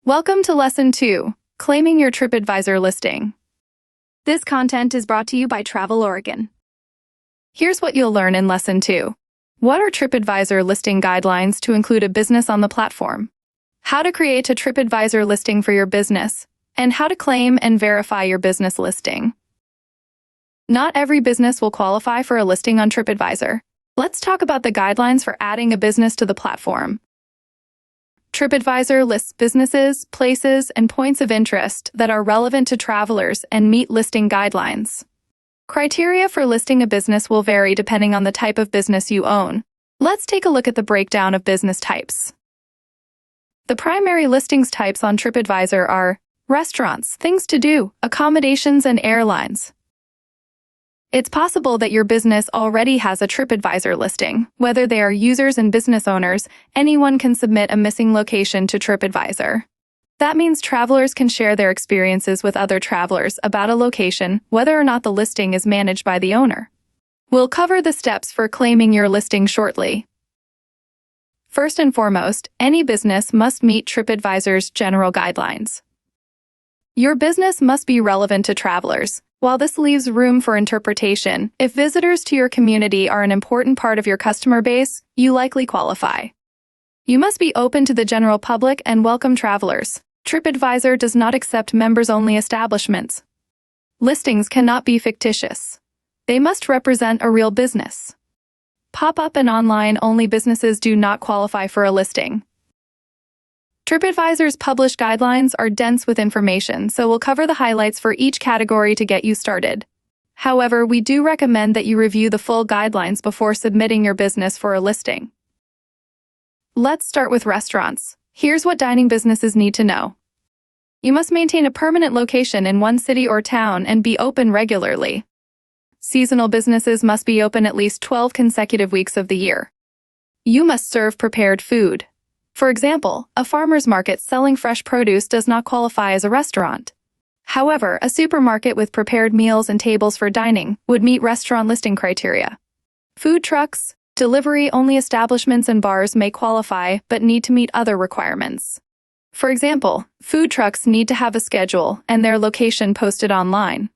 Welcome to Lesson 2, Claiming Your TripAdvisor Listing. This content is brought to you by Travel Oregon. Here's what you'll learn in Lesson 2. What are TripAdvisor listing guidelines to include a business on the platform? How to create a TripAdvisor listing for your business, and how to claim and verify your business listing. Not every business will qualify for a listing on TripAdvisor. Let's talk about the guidelines for adding a business to the platform. TripAdvisor lists businesses, places, and points of interest that are relevant to travelers and meet listing guidelines. Criteria for listing a business will vary depending on the type of business you own. Let's take a look at the breakdown of business types. The primary listings types on TripAdvisor are restaurants, things to do, accommodations, and airlines. It's possible that your business already has a TripAdvisor listing. Whether they are users and business owners, anyone can submit a missing location to TripAdvisor. That means travelers can share their experiences with other travelers about a location, whether or not the listing is managed by the owner. We'll cover the steps for claiming your listing shortly. First and foremost, any business must meet TripAdvisor's general guidelines. Your business must be relevant to travelers. While this leaves room for interpretation, if visitors to your community are an important part of your customer base, you likely qualify. You must be open to the general public and welcome travelers. TripAdvisor does not accept members-only establishments. Listings cannot be fictitious. They must represent a real business. Pop-up and online-only businesses do not qualify for a listing. TripAdvisor's published guidelines are dense with information, so we'll cover the highlights for each category to get you started. However, we do recommend that you review the full guidelines before submitting your business for a listing. Let's start with restaurants. Here's what dining businesses need to know. You must maintain a permanent location in one city or town and be open regularly. Seasonal businesses must be open at least 12 consecutive weeks of the year. You must serve prepared food. For example, a farmer's market selling fresh produce does not qualify as a restaurant. However, a supermarket with prepared meals and tables for dining would meet restaurant listing criteria. Food trucks, delivery-only establishments, and bars may qualify but need to meet other requirements. For example, food trucks need to have a schedule and their location posted online.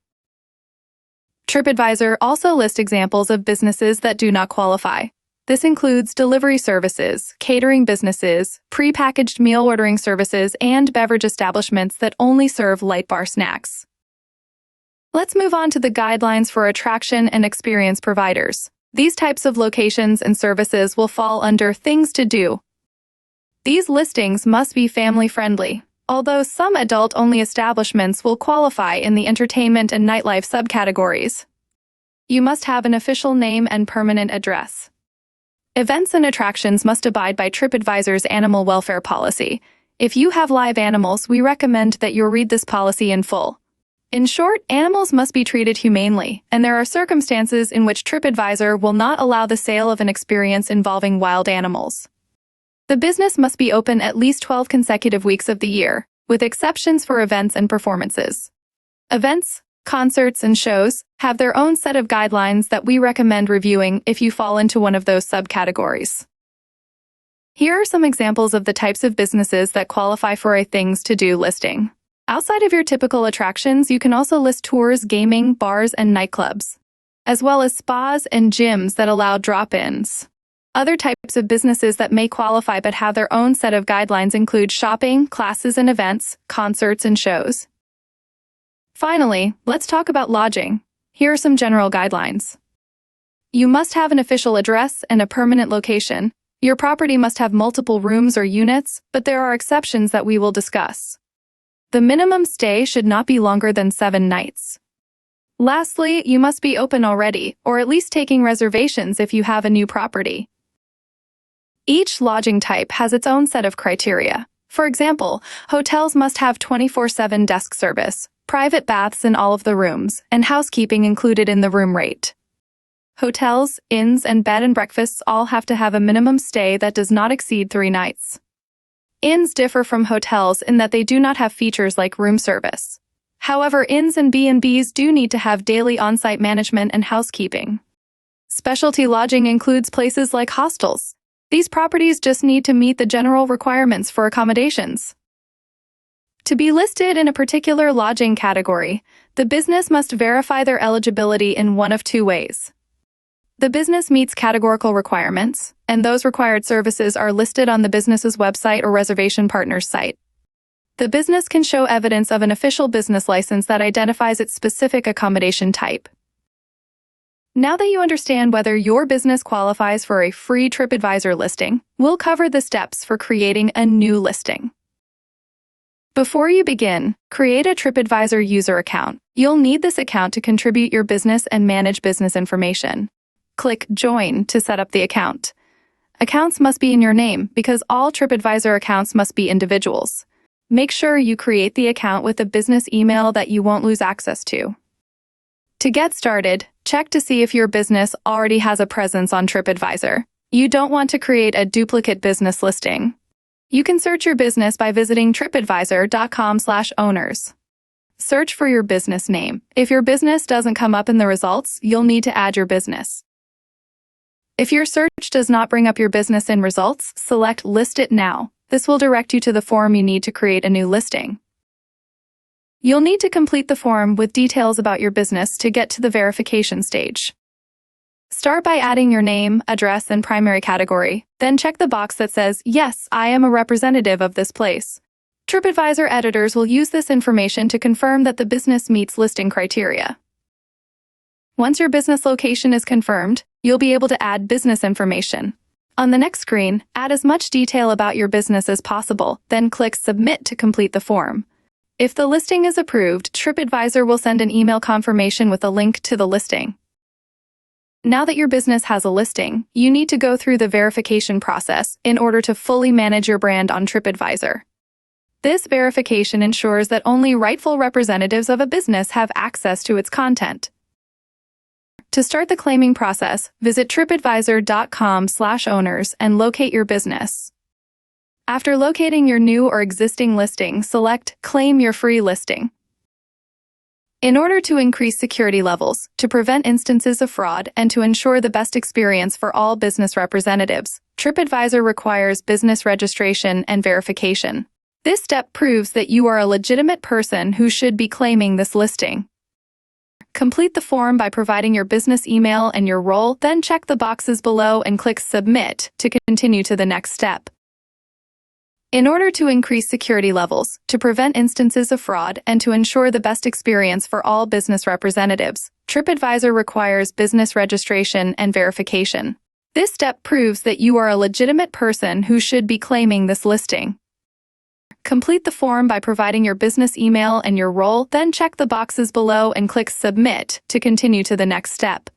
TripAdvisor also lists examples of businesses that do not qualify. This includes delivery services, catering businesses, pre-packaged meal ordering services, and beverage establishments that only serve light bar snacks. Let's move on to the guidelines for attraction and experience providers. These types of locations and services will fall under things to do. These listings must be family-friendly, although some adult-only establishments will qualify in the entertainment and nightlife subcategories. You must have an official name and permanent address. Events and attractions must abide by TripAdvisor's animal welfare policy. If you have live animals, we recommend that you read this policy in full. In short, animals must be treated humanely, and there are circumstances in which TripAdvisor will not allow the sale of an experience involving wild animals. The business must be open at least 12 consecutive weeks of the year, with exceptions for events and performances. Events, concerts, and shows have their own set of guidelines that we recommend reviewing if you fall into one of those subcategories. Here are some examples of the types of businesses that qualify for a things to do listing. Outside of your typical attractions, you can also list tours, gaming, bars, and nightclubs, as well as spas and gyms that allow drop-ins. Other types of businesses that may qualify but have their own set of guidelines include shopping, classes and events, concerts, and shows. Finally, let's talk about lodging. Here are some general guidelines. You must have an official address and a permanent location. Your property must have multiple rooms or units, but there are exceptions that we will discuss. The minimum stay should not be longer than 7 nights. Lastly, you must be open already, or at least taking reservations if you have a new property. Each lodging type has its own set of criteria. For example, hotels must have 24/7 desk service, private baths in all of the rooms, and housekeeping included in the room rate. Hotels, inns, and bed and breakfasts all have to have a minimum stay that does not exceed 3 nights. Inns differ from hotels in that they do not have features like room service. However, inns and B&Bs do need to have daily on-site management and housekeeping. Specialty lodging includes places like hostels. These properties just need to meet the general requirements for accommodations. To be listed in a particular lodging category, the business must verify their eligibility in one of two ways. The business meets categorical requirements, and those required services are listed on the business's website or reservation partner's site. The business can show evidence of an official business license that identifies its specific accommodation type. Now that you understand whether your business qualifies for a free TripAdvisor listing, we'll cover the steps for creating a new listing. Before you begin, create a TripAdvisor user account. You'll need this account to contribute your business and manage business information. Click Join to set up the account. Accounts must be in your name because all TripAdvisor accounts must be individuals. Make sure you create the account with a business email that you won't lose access to. To get started, check to see if your business already has a presence on TripAdvisor. You don't want to create a duplicate business listing. You can search your business by visiting tripadvisor.com/owners. Search for your business name. If your business doesn't come up in the results, you'll need to add your business. If your search does not bring up your business in results, select List It Now. This will direct you to the form you need to create a new listing. You'll need to complete the form with details about your business to get to the verification stage. Start by adding your name, address, and primary category. Then check the box that says, "Yes, I am a representative of this place." TripAdvisor editors will use this information to confirm that the business meets listing criteria. Once your business location is confirmed, you'll be able to add business information. On the next screen, add as much detail about your business as possible, then click Submit to complete the form. If the listing is approved, TripAdvisor will send an email confirmation with a link to the listing. Now that your business has a listing, you need to go through the verification process in order to fully manage your brand on TripAdvisor. This verification ensures that only rightful representatives of a business have access to its content. To start the claiming process, visit tripadvisor.com/owners and locate your business. After locating your new or existing listing, select Claim Your Free Listing. In order to increase security levels, to prevent instances of fraud, and to ensure the best experience for all business representatives, TripAdvisor requires business registration and verification. This step proves that you are a legitimate person who should be claiming this listing. Complete the form by providing your business email and your role, then check the boxes below and click Submit to continue to the next step. In order to increase security levels, to prevent instances of fraud, and to ensure the best experience for all business representatives, TripAdvisor requires business registration and verification. This step proves that you are a legitimate person who should be claiming this listing. Complete the form by providing your business email and your role, then check the boxes below and click Submit to continue to the next step.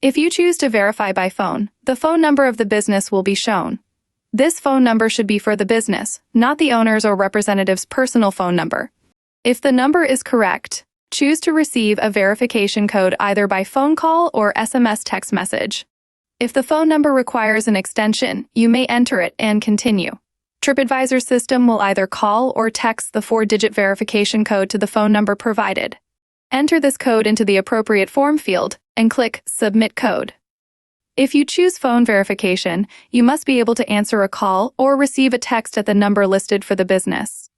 If you choose to verify by phone, the phone number of the business will be shown. This phone number should be for the business, not the owner's or representative's personal phone number. If the number is correct, choose to receive a verification code either by phone call or SMS text message. If the phone number requires an extension, you may enter it and continue. TripAdvisor's system will either call or text the 4-digit verification code to the phone number provided. Enter this code into the appropriate form field and click Submit Code. If you choose phone verification, you must be able to answer a call or receive a text at the number listed for the business.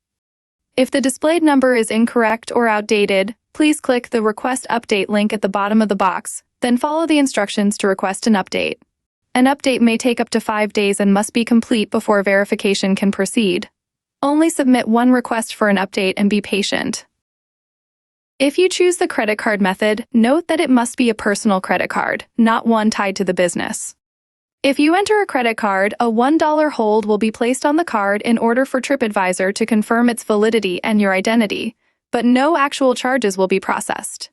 If the displayed number is incorrect or outdated, please click the Request Update link at the bottom of the box, then follow the instructions to request an update. An update may take up to 5 days and must be complete before verification can proceed. Only submit one request for an update and be patient. If you choose the credit card method, note that it must be a personal credit card, not one tied to the business. If you enter a credit card, a $1 hold will be placed on the card in order for TripAdvisor to confirm its validity and your identity, but no actual charges will be processed.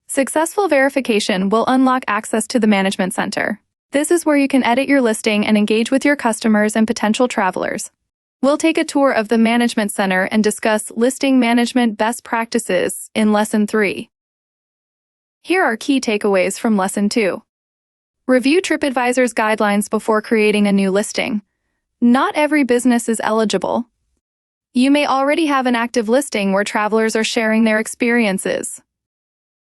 Successful verification will unlock access to the Management Center. This is where you can edit your listing and engage with your customers and potential travelers. We'll take a tour of the Management Center and discuss listing management best practices in Lesson 3. Here are key takeaways from Lesson 2. Review TripAdvisor's guidelines before creating a new listing. Not every business is eligible. You may already have an active listing where travelers are sharing their experiences.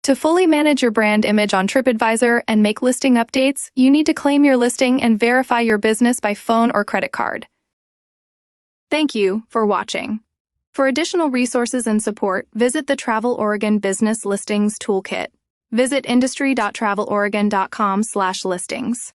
To fully manage your brand image on TripAdvisor and make listing updates, you need to claim your listing and verify your business by phone or credit card. Thank you for watching. For additional resources and support, visit the Travel Oregon Business Listings Toolkit. Visit industry.traveloregon.com/listings.